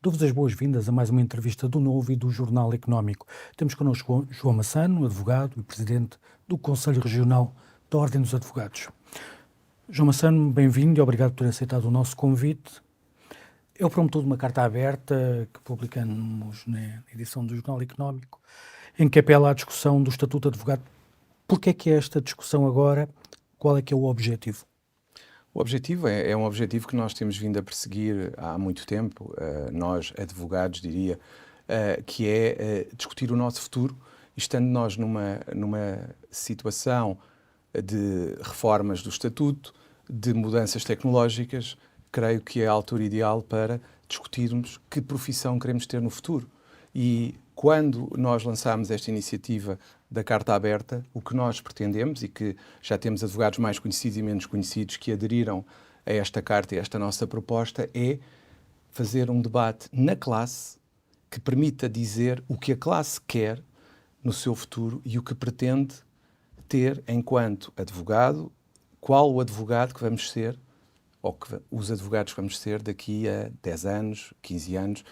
Dou-vos as boas-vindas a mais uma entrevista do Novo e do Jornal Económico. Temos connosco João Massano, advogado e presidente do Conselho Regional da Ordem dos Advogados. João Massano, bem-vindo e obrigado por ter aceitado o nosso convite. É o promotor de uma carta aberta que publicamos na edição do Jornal Económico, em que apela à discussão do Estatuto de Advogado. Porquê é que é esta discussão agora? Qual é que é o objetivo? O objetivo é um objetivo que nós temos vindo a perseguir há muito tempo, nós, advogados, diria, que é discutir o nosso futuro, estando nós numa situação de reformas do Estatuto, de mudanças tecnológicas, creio que é a altura ideal para discutirmos que profissão queremos ter no futuro. E quando nós lançámos esta iniciativa da Carta Aberta, o que nós pretendemos, e que já temos advogados mais conhecidos e menos conhecidos que aderiram a esta carta e a esta nossa proposta, é fazer um debate na classe que permita dizer o que a classe quer no seu futuro e o que pretende ter enquanto advogado, qual o advogado que vamos ser, ou que os advogados que vamos ser daqui a 10 anos, 15 anos,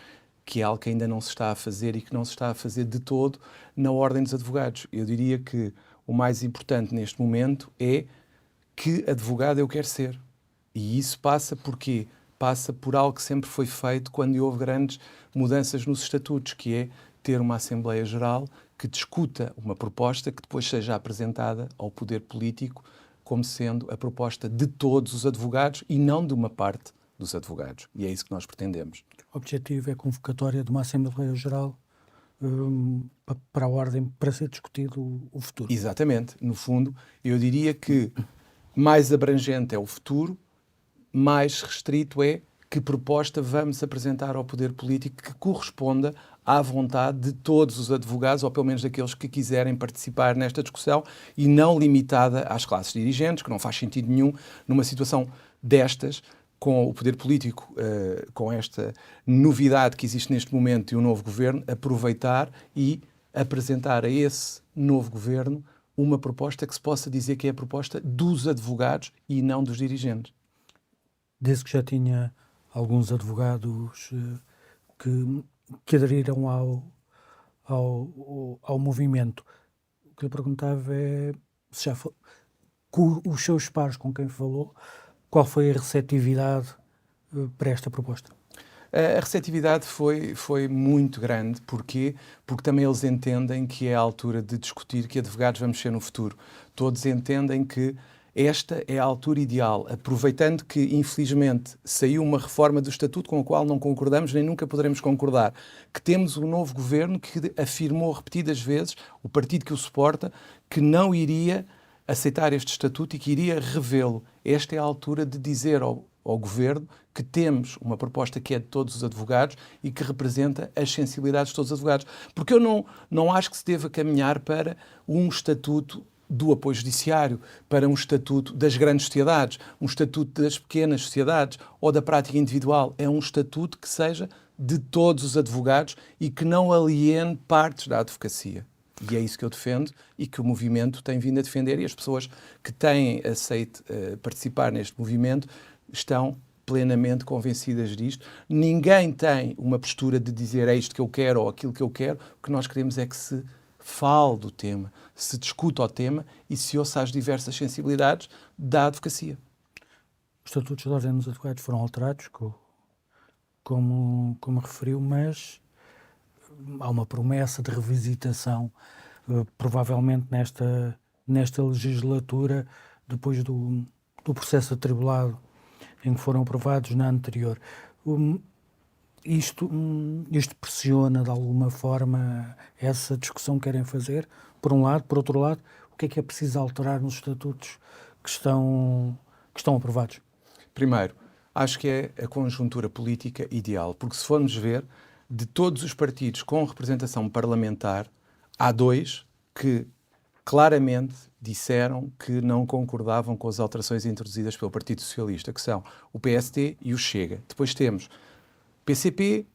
que é algo que ainda não se está a fazer e que não se está a fazer de todo na Ordem dos Advogados. Eu diria que o mais importante neste momento é que advogado eu quero ser. E isso passa por quê? Passa por algo que sempre foi feito quando houve grandes mudanças nos estatutos, que é ter uma Assembleia Geral que discuta uma proposta que depois seja apresentada ao poder político como sendo a proposta de todos os advogados e não de uma parte dos advogados. E é isso que nós pretendemos. O objetivo é a convocatória de uma Assembleia Geral para a Ordem, para ser discutido o futuro. Exatamente. No fundo, eu diria que mais abrangente é o futuro, mais restrito é que proposta vamos apresentar ao poder político que corresponda à vontade de todos os advogados, ou pelo menos daqueles que quiserem participar nesta discussão, e não limitada às classes dirigentes, que não faz sentido nenhum numa situação destas, com o poder político, com esta novidade que existe neste momento e o novo governo, aproveitar e apresentar a esse novo governo uma proposta que se possa dizer que é a proposta dos advogados e não dos dirigentes. Desde que já tinha alguns advogados que aderiram ao movimento, o que eu perguntava é se já com os seus pares com quem falou, qual foi a receptividade para esta proposta? A receptividade foi muito grande. Porquê? Porque também eles entendem que é a altura de discutir que advogados vamos ser no futuro. Todos entendem que esta é a altura ideal, aproveitando que, infelizmente, saiu uma reforma do Estatuto com a qual não concordamos nem nunca poderemos concordar, que temos um novo governo que afirmou repetidas vezes, o partido que o suporta, que não iria aceitar este Estatuto e que iria revê-lo. Esta é a altura de dizer ao Governo que temos uma proposta que é de todos os advogados e que representa as sensibilidades de todos os advogados. Porque eu não acho que se deva caminhar para um Estatuto do apoio judiciário, para um Estatuto das grandes sociedades, um Estatuto das pequenas sociedades ou da prática individual. É um Estatuto que seja de todos os advogados e que não aliene partes da advocacia. E é isso que eu defendo e que o movimento tem vindo a defender, e as pessoas que têm aceito participar neste movimento estão plenamente convencidas disto. Ninguém tem uma postura de dizer é isto que eu quero ou aquilo que eu quero. O que nós queremos é que se fale do tema, se discuta o tema e se ouça as diversas sensibilidades da advocacia. Os estatutos da Ordem dos Advogados foram alterados, como referiu, mas há uma promessa de revisitação, provavelmente nesta legislatura, depois do processo atribulado em que foram aprovados na anterior. Isto pressiona de alguma forma essa discussão que querem fazer, por um lado. Por outro lado, o que é preciso alterar nos estatutos que estão aprovados? Primeiro, acho que é a conjuntura política ideal, porque se formos ver, de todos os partidos com representação parlamentar, há dois que claramente disseram que não concordavam com as alterações introduzidas pelo Partido Socialista, que são o PST e o Chega. Depois temos PCP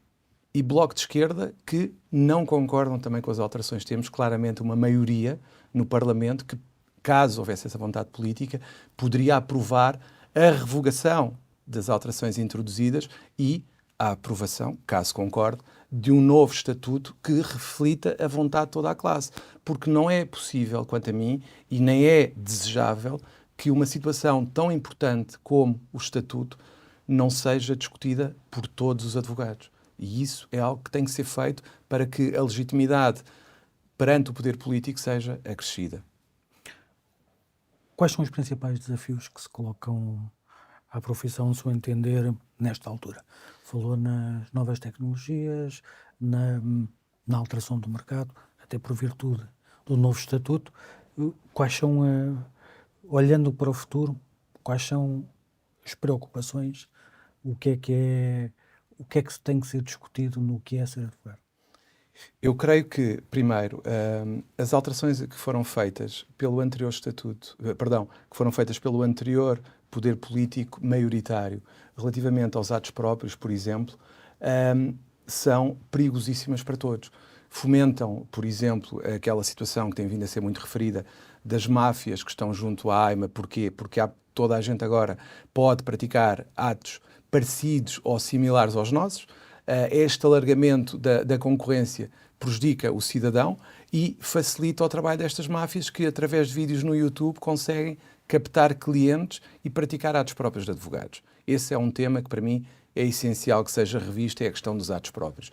e Bloco de Esquerda, que não concordam também com as alterações. Temos claramente uma maioria no Parlamento que, caso houvesse essa vontade política, poderia aprovar a revogação das alterações introduzidas e à aprovação, caso concorde, de um novo estatuto que reflita a vontade de toda a classe. Porque não é possível, quanto a mim, e nem é desejável que uma situação tão importante como o estatuto não seja discutida por todos os advogados. E isso é algo que tem que ser feito para que a legitimidade perante o poder político seja acrescida. Quais são os principais desafios que se colocam à profissão, no seu entender, nesta altura? Falou nas novas tecnologias, na alteração do mercado, até por virtude do novo estatuto. Quais são, olhando para o futuro, quais são as preocupações? O que é que tem que ser discutido no que é ser advogado? Eu creio que, primeiro, as alterações que foram feitas pelo anterior estatuto, que foram feitas pelo anterior poder político maioritário, relativamente aos atos próprios, por exemplo, são perigosíssimas para todos. Fomentam, por exemplo, aquela situação que tem vindo a ser muito referida das máfias que estão junto à AIMA. Porquê? Porque toda a gente agora pode praticar atos parecidos ou similares aos nossos. Este alargamento da concorrência prejudica o cidadão e facilita o trabalho destas máfias que, através de vídeos no YouTube, conseguem captar clientes e praticar atos próprios de advogados. Esse é um tema que, para mim, é essencial que seja revisto, é a questão dos atos próprios.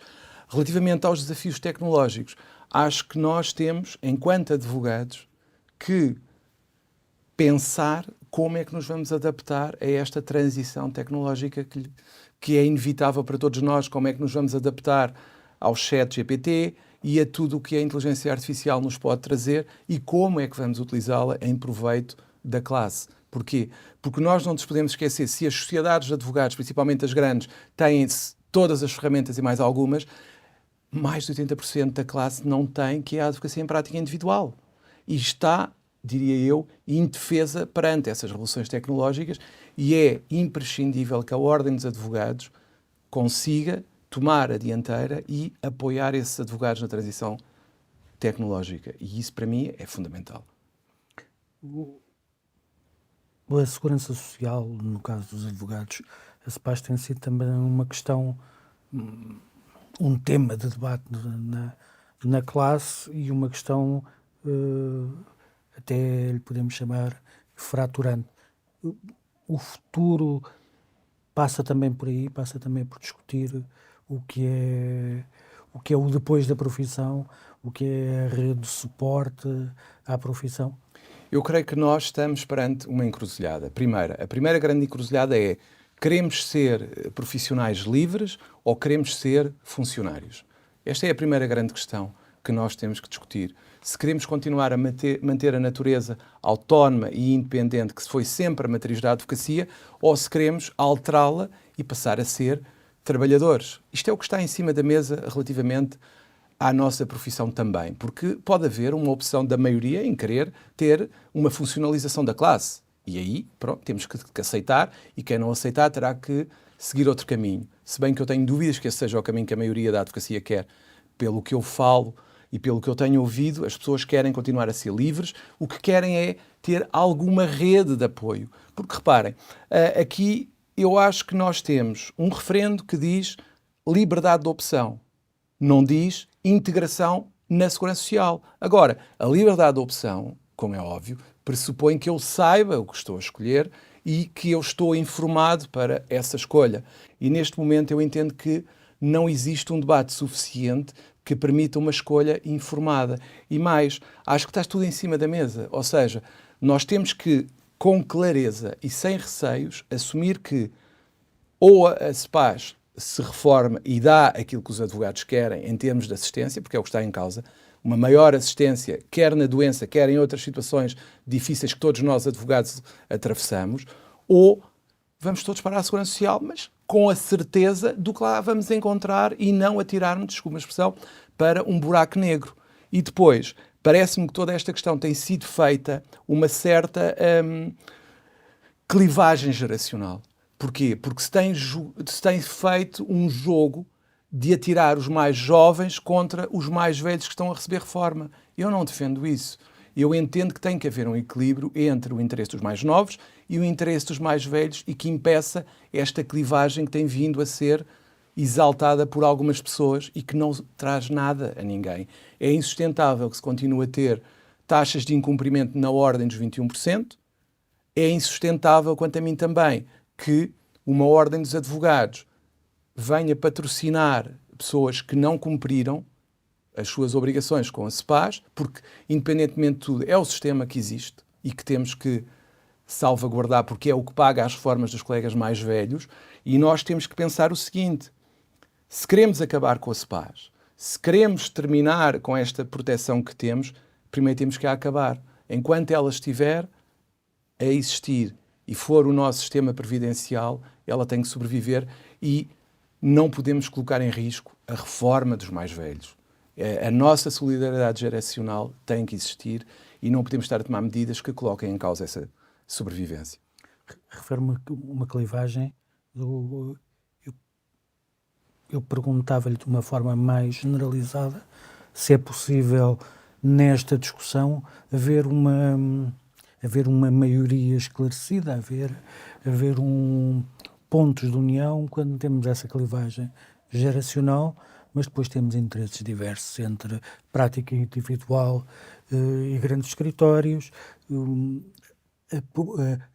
Relativamente aos desafios tecnológicos, acho que nós temos, enquanto advogados, que pensar como é que nos vamos adaptar a esta transição tecnológica que é inevitável para todos nós, como é que nos vamos adaptar ao chat GPT e a tudo o que a inteligência artificial nos pode trazer e como é que vamos utilizá-la em proveito da classe. Porquê? Porque nós não nos podemos esquecer, se as sociedades de advogados, principalmente as grandes, têm todas as ferramentas e mais algumas, mais de 80% da classe não tem, que é a advocacia em prática individual. E está, diria eu, indefesa perante essas revoluções tecnológicas e é imprescindível que a Ordem dos Advogados consiga tomar a dianteira e apoiar esses advogados na transição tecnológica. E isso, para mim, é fundamental. A segurança social, no caso dos advogados, a CEPAS tem sido também uma questão, um tema de debate na classe e uma questão, até lhe podemos chamar, fraturante. O futuro passa também por aí, passa também por discutir o que é o depois da profissão, o que é a rede de suporte à profissão. Eu creio que nós estamos perante uma encruzilhada. A primeira grande encruzilhada é: queremos ser profissionais livres ou queremos ser funcionários? Esta é a primeira grande questão que nós temos que discutir. Se queremos continuar a manter a natureza autónoma e independente que foi sempre a matriz da advocacia, ou se queremos alterá-la e passar a ser trabalhadores. Isto é o que está em cima da mesa relativamente à nossa profissão também, porque pode haver uma opção da maioria em querer ter uma funcionalização da classe. E aí, pronto, temos que aceitar, e quem não aceitar terá que seguir outro caminho. Se bem que eu tenho dúvidas que esse seja o caminho que a maioria da advocacia quer. Pelo que eu falo e pelo que eu tenho ouvido, as pessoas querem continuar a ser livres, o que querem é ter alguma rede de apoio. Porque, reparem, aqui eu acho que nós temos um referendo que diz liberdade de opção, não diz integração na segurança social. Agora, a liberdade de opção, como é óbvio, pressupõe que eu saiba o que estou a escolher e que eu estou informado para essa escolha. E neste momento eu entendo que não existe um debate suficiente que permita uma escolha informada. E mais, acho que está tudo em cima da mesa. Ou seja, nós temos que, com clareza e sem receios, assumir que ou a CEPAS se reforma e dá aquilo que os advogados querem em termos de assistência, porque é o que está em causa, uma maior assistência, quer na doença, quer em outras situações difíceis que todos nós advogados atravessamos, ou vamos todos para a segurança social, mas com a certeza do que lá vamos encontrar e não atirarmos, desculpa a expressão, para um buraco negro. E depois, parece-me que toda esta questão tem sido feita uma certa clivagem geracional. Porquê? Porque se tem feito um jogo de atirar os mais jovens contra os mais velhos que estão a receber reforma. Eu não defendo isso. Eu entendo que tem que haver um equilíbrio entre o interesse dos mais novos e o interesse dos mais velhos e que impeça esta clivagem que tem vindo a ser exaltada por algumas pessoas e que não traz nada a ninguém. É insustentável que se continue a ter taxas de incumprimento na ordem dos 21%. É insustentável, quanto a mim também, que uma ordem dos advogados venha patrocinar pessoas que não cumpriram as suas obrigações com a CEPAS, porque, independentemente de tudo, é o sistema que existe e que temos que salvaguardar, porque é o que paga as reformas dos colegas mais velhos, e nós temos que pensar o seguinte: se queremos acabar com a CEPAS, se queremos terminar com esta proteção que temos, primeiro temos que a acabar. Enquanto ela estiver a existir e for o nosso sistema previdencial, ela tem que sobreviver e não podemos colocar em risco a reforma dos mais velhos. A nossa solidariedade geracional tem que existir e não podemos estar a tomar medidas que coloquem em causa essa sobrevivência. Refere-me uma clivagem. Eu perguntava-lhe de uma forma mais generalizada se é possível, nesta discussão, haver uma maioria esclarecida, haver pontos de união quando temos essa clivagem geracional, mas depois temos interesses diversos entre prática individual e grandes escritórios.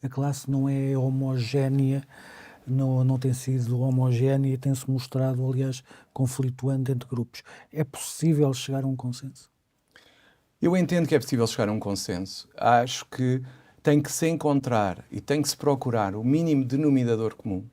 A classe não é homogénea, não tem sido homogénea e tem-se mostrado, aliás, conflituante entre grupos. É possível chegar a um consenso? Eu entendo que é possível chegar a um consenso. Acho que tem que se encontrar e tem que se procurar o mínimo denominador comum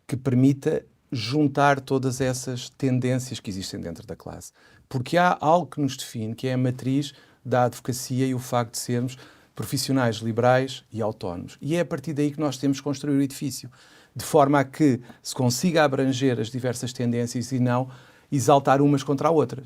que permita juntar todas essas tendências que existem dentro da classe. Porque há algo que nos define, que é a matriz da advocacia e o facto de sermos profissionais liberais e autónomos. E é a partir daí que nós temos que construir o edifício, de forma a que se consiga abranger as diversas tendências e não exaltar umas contra a outra.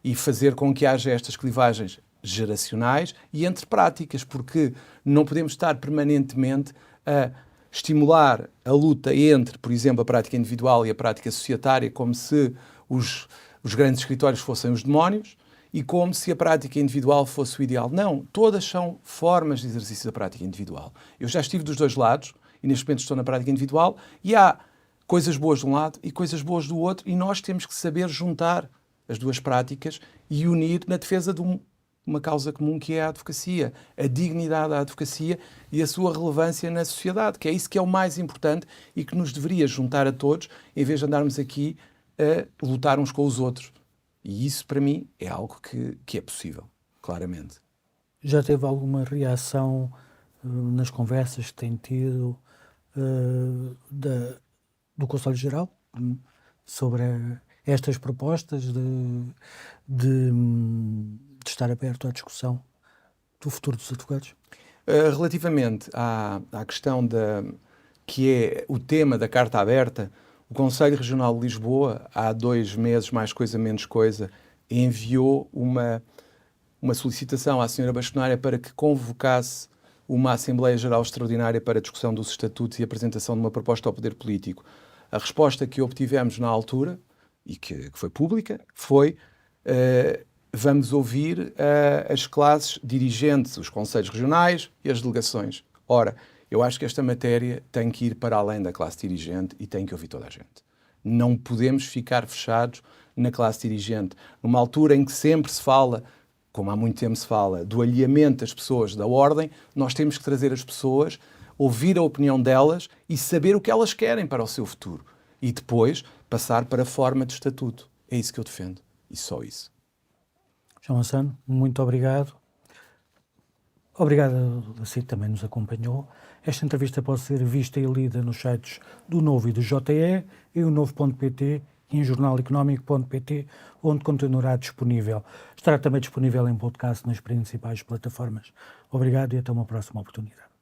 E fazer com que haja estas clivagens geracionais e entre práticas, porque não podemos estar permanentemente a estimular a luta entre, por exemplo, a prática individual e a prática societária, como se os grandes escritórios fossem os demónios e como se a prática individual fosse o ideal. Não, todas são formas de exercício da prática individual. Eu já estive dos dois lados e neste momento estou na prática individual e há coisas boas de um lado e coisas boas do outro e nós temos que saber juntar as duas práticas e unir na defesa de uma causa comum que é a advocacia, a dignidade da advocacia e a sua relevância na sociedade, que é isso que é o mais importante e que nos deveria juntar a todos, em vez de andarmos aqui a lutar uns com os outros. E isso, para mim, é algo que é possível, claramente. Já teve alguma reação nas conversas que tem tido do Conselho Geral sobre estas propostas de estar aberto à discussão do futuro dos advogados? Relativamente à questão que é o tema da Carta Aberta, o Conselho Regional de Lisboa, há 2 meses, mais coisa, menos coisa, enviou uma solicitação à Sra. Bastonária para que convocasse uma Assembleia Geral Extraordinária para a discussão dos estatutos e apresentação de uma proposta ao poder político. A resposta que obtivemos na altura, e que foi pública, foi vamos ouvir as classes dirigentes, os conselhos regionais e as delegações. Ora, eu acho que esta matéria tem que ir para além da classe dirigente e tem que ouvir toda a gente. Não podemos ficar fechados na classe dirigente. Numa altura em que sempre se fala, como há muito tempo se fala, do alinhamento das pessoas da ordem, nós temos que trazer as pessoas, ouvir a opinião delas e saber o que elas querem para o seu futuro. E depois passar para a forma de estatuto. É isso que eu defendo. E só isso. João Massano, muito obrigado. Obrigado a si que também nos acompanhou. Esta entrevista pode ser vista e lida nos sites do Novo e do JE, em o Novo.pt e em jornaleconómico.pt, onde continuará disponível. Estará também disponível em podcast nas principais plataformas. Obrigado e até uma próxima oportunidade.